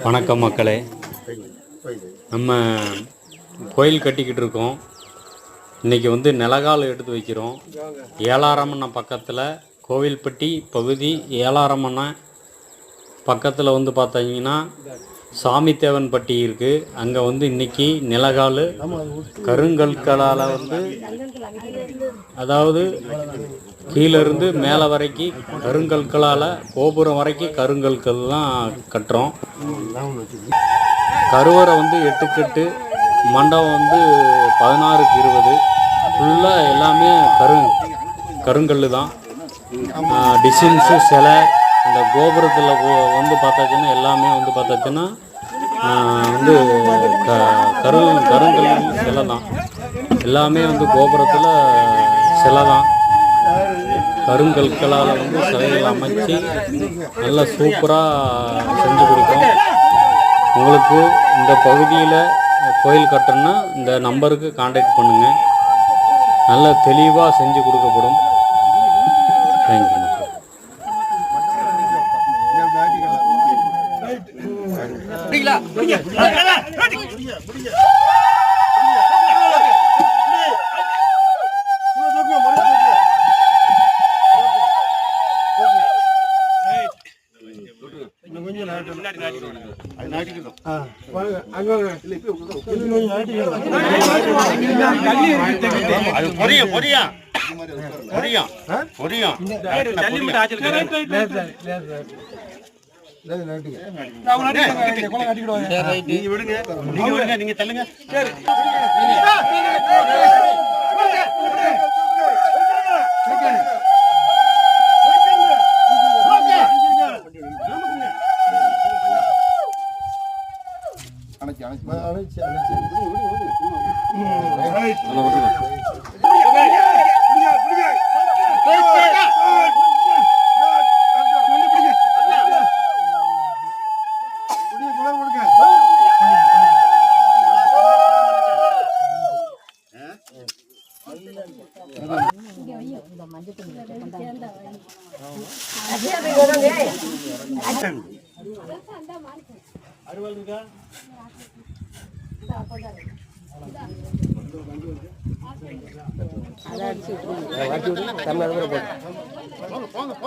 வணக்கம் மக்களே. நம்ம கோயில் கட்டிக்கிட்டு இருக்கோம். இன்றைக்கி நிலகால் எடுத்து வைக்கிறோம். ஏலாரமண்ண பக்கத்தில் கோவில்பட்டி பகுதி ஏலாரமண்ண பக்கத்தில் பார்த்தீங்கன்னா சாமித்தேவன்பட்டி இருக்குது. அங்கே இன்றைக்கி நிலகால் கருங்கற்களால் அதாவது கீழேருந்து மேலே வரைக்கும் கருங்கற்களால் கோபுரம் வரைக்கும் கருங்கற்கள்லாம் கட்டுறோம். கருவறை 8 மண்டபம் 16க்கு 20 ஃபுல்லாக எல்லாமே கருங்கல் தான். டிசைன்ஸு சிலை அந்த கோபுரத்தில் பார்த்தாச்சுன்னா எல்லாமே பார்த்தாச்சுன்னா கருங்கல் சிலை தான். எல்லாமே கோபுரத்தில் சிலை தான். கருங்கற்களால் சிலைகள் அமைச்சு நல்லா சூப்பராக செஞ்சு கொடுக்கும். உங்களுக்கு இந்த பகுதியில் கோயில் கட்டணுன்னா இந்த நம்பருக்கு காண்டாக்ட் பண்ணுங்கள். நல்லா தெளிவாக செஞ்சு கொடுக்கப்படும். தேங்க்யூ. நீங்க தள்ளுங்க. போங்க